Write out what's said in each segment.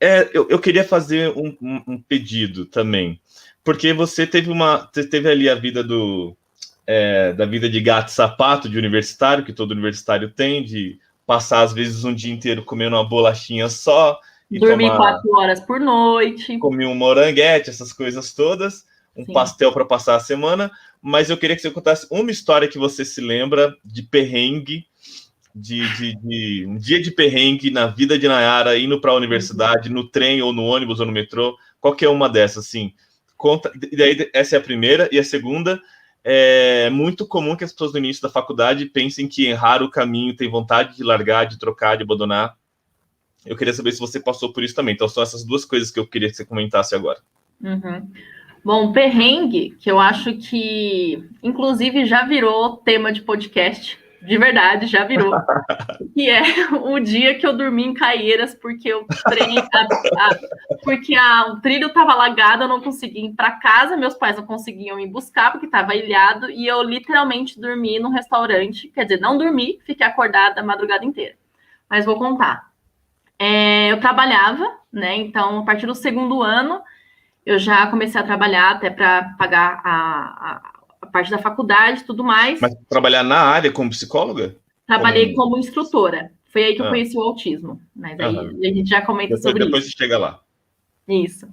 Eu queria fazer um pedido também, porque você teve ali a vida da vida de gato e sapato de universitário, que todo universitário tem, de passar às vezes um dia inteiro comendo uma bolachinha só e dormir 4 horas por noite, comer um moranguete, essas coisas todas, um Sim. pastel para passar a semana. Mas eu queria que você contasse uma história que você se lembra de perrengue, de um dia de perrengue na vida de Nayara, indo para a universidade, no trem ou no ônibus ou no metrô, qualquer uma dessas, assim. Conta, e daí, essa é a primeira. E a segunda, é muito comum que as pessoas no início da faculdade pensem que errar o caminho, tem vontade de largar, de trocar, de abandonar. Eu queria saber se você passou por isso também. Então, são essas duas coisas que eu queria que você comentasse agora. Uhum. Bom, perrengue, que eu acho que, inclusive, já virou tema de podcast, de verdade, já virou, que é o dia que eu dormi em Caieiras, porque o trilho estava alagado, eu não conseguia ir para casa, meus pais não conseguiam me buscar, porque estava ilhado, e eu literalmente dormi num restaurante, quer dizer, não dormi, fiquei acordada a madrugada inteira. Mas vou contar. Eu trabalhava, né, então, a partir do segundo ano, eu já comecei a trabalhar até para pagar a parte da faculdade e tudo mais. Mas trabalhar na área como psicóloga? Trabalhei como instrutora. Foi aí que eu conheci o autismo. Mas aí a gente já comenta sobre depois isso. Você chega lá. Isso.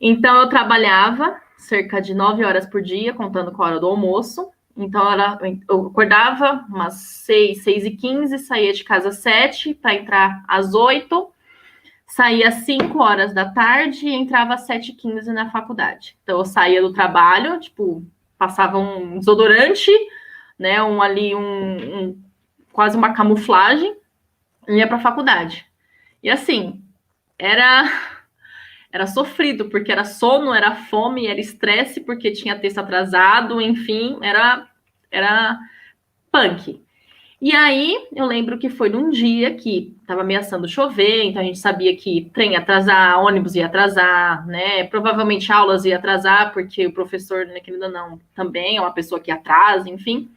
Então, eu trabalhava cerca de 9 horas por dia, contando com a hora do almoço. Então, eu acordava umas 6h15, saía de casa às 7 para entrar às 8. Saía às 5 horas da tarde e entrava às 7h15 na faculdade. Então, eu saía do trabalho, tipo, passava um desodorante, né, quase uma camuflagem, e ia para a faculdade. E assim, era sofrido, porque era sono, era fome, era estresse, porque tinha texto atrasado, enfim, era punk. E aí, eu lembro que foi num dia que estava ameaçando chover, então a gente sabia que trem ia atrasar, ônibus ia atrasar, né? Provavelmente aulas ia atrasar, porque o professor, né, querendo ou não, também é uma pessoa que atrasa, enfim.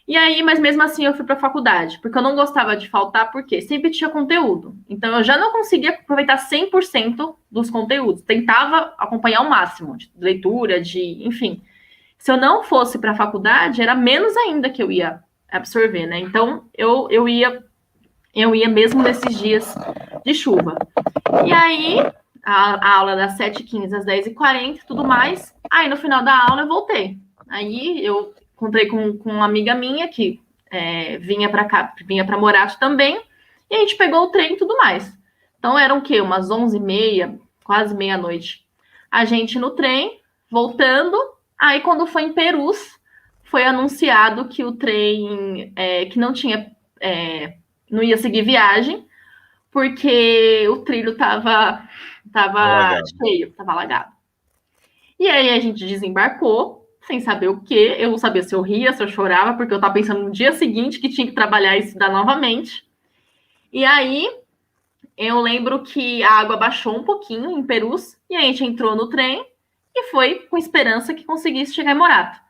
E aí, mas mesmo assim eu fui para a faculdade, porque eu não gostava de faltar, porque sempre tinha conteúdo. Então eu já não conseguia aproveitar 100% dos conteúdos. Tentava acompanhar o máximo de leitura, enfim. Se eu não fosse para a faculdade, era menos ainda que eu ia absorver, né? Então eu ia mesmo nesses dias de chuva. E aí a aula das 7h15 às 10h40 e tudo mais. Aí no final da aula eu voltei. Aí eu encontrei com uma amiga minha que vinha para cá, vinha para Morato também, e a gente pegou o trem e tudo mais. Então eram o quê? Umas 11h30, quase meia-noite. A gente no trem, voltando. Aí quando foi em Perus, foi anunciado que o trem que não tinha, não ia seguir viagem, porque o trilho estava cheio, estava alagado. E aí a gente desembarcou, sem saber o quê. Eu não sabia se eu ria, se eu chorava, porque eu estava pensando no dia seguinte que tinha que trabalhar e estudar novamente. E aí eu lembro que a água baixou um pouquinho em Perus, e a gente entrou no trem e foi com esperança que conseguisse chegar em Morato.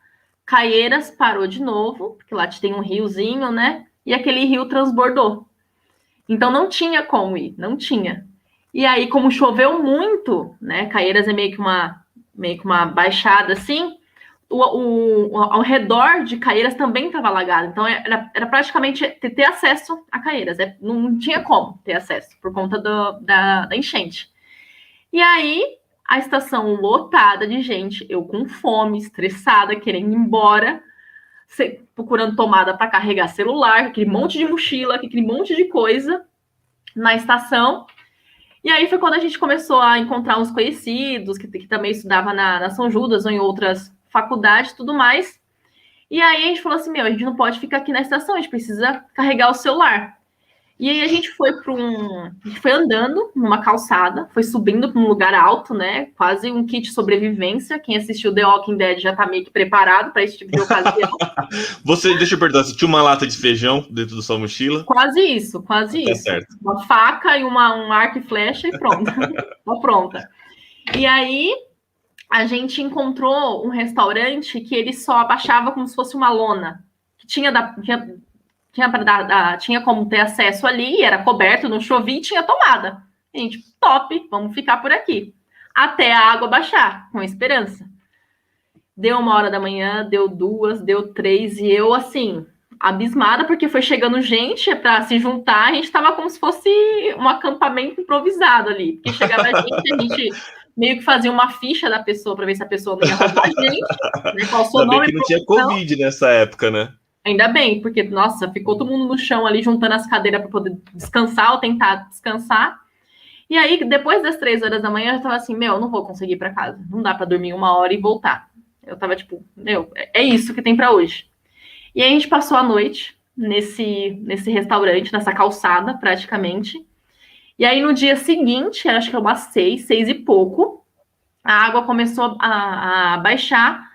Caieiras parou de novo, porque lá tem um riozinho, né? E aquele rio transbordou. Então não tinha como ir, não tinha. E aí, como choveu muito, né? Caieiras é meio que uma baixada assim, ao redor de Caieiras também estava alagado. Então era praticamente ter acesso a Caieiras. Não tinha como ter acesso por conta da enchente. E aí, a estação lotada de gente, eu com fome, estressada, querendo ir embora, procurando tomada para carregar celular, aquele monte de mochila, aquele monte de coisa na estação. E aí foi quando a gente começou a encontrar uns conhecidos, que também estudava na São Judas ou em outras faculdades e tudo mais. E aí a gente falou assim, a gente não pode ficar aqui na estação, a gente precisa carregar o celular. E aí a gente foi andando numa calçada, foi subindo para um lugar alto, né? Quase um kit sobrevivência. Quem assistiu The Walking Dead já tá meio que preparado para esse tipo de ocasião. Deixa eu perguntar, você tinha uma lata de feijão dentro da sua mochila? Quase isso, quase isso. Certo. Uma faca e um arco e flecha e pronto. Tô pronta. E aí a gente encontrou um restaurante que ele só abaixava como se fosse uma lona. Que tinha como ter acesso ali, era coberto, não chovia e tinha tomada. E a gente, top, vamos ficar por aqui. Até a água baixar, com esperança. Deu 1 hora da manhã, deu 2, deu 3, e eu, assim, abismada, porque foi chegando gente para se juntar, a gente estava como se fosse um acampamento improvisado ali. Porque chegava a gente meio que fazia uma ficha da pessoa para ver se a pessoa não ia roubar a gente, né? Qual o seu Ainda bem nome? que não tinha Covid nessa época, né? Ainda bem, porque, nossa, ficou todo mundo no chão ali, juntando as cadeiras para poder descansar ou tentar descansar. E aí, depois das 3 horas da manhã, eu já tava assim, meu, não vou conseguir ir para casa. Não dá para dormir 1 hora e voltar. Eu tava tipo, meu, é isso que tem para hoje. E aí a gente passou a noite nesse restaurante, nessa calçada, praticamente. E aí no dia seguinte, acho que é umas 6 e pouco, a água começou a baixar.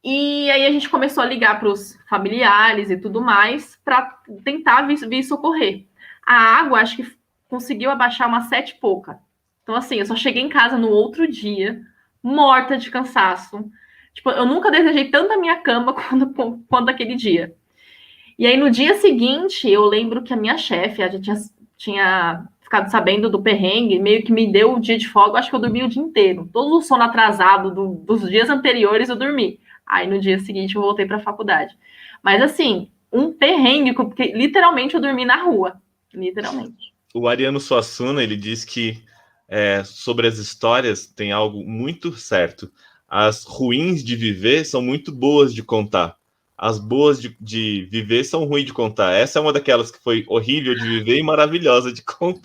E aí a gente começou a ligar para os familiares e tudo mais para tentar vir socorrer. A água, acho que conseguiu abaixar umas 7 e pouca. Então, assim, eu só cheguei em casa no outro dia, morta de cansaço. Tipo, eu nunca desejei tanto a minha cama quanto aquele dia. E aí, no dia seguinte, eu lembro que a minha chefe, a gente tinha ficado sabendo do perrengue, meio que me deu o dia de folga, acho que eu dormi o dia inteiro. Todo o sono atrasado dos dias anteriores eu dormi. Aí, no dia seguinte, eu voltei para a faculdade. Mas, assim, um perrengue, porque literalmente eu dormi na rua. Literalmente. O Ariano Suassuna, ele diz que sobre as histórias tem algo muito certo. As ruins de viver são muito boas de contar. As boas de viver são ruins de contar. Essa é uma daquelas que foi horrível de viver e maravilhosa de contar.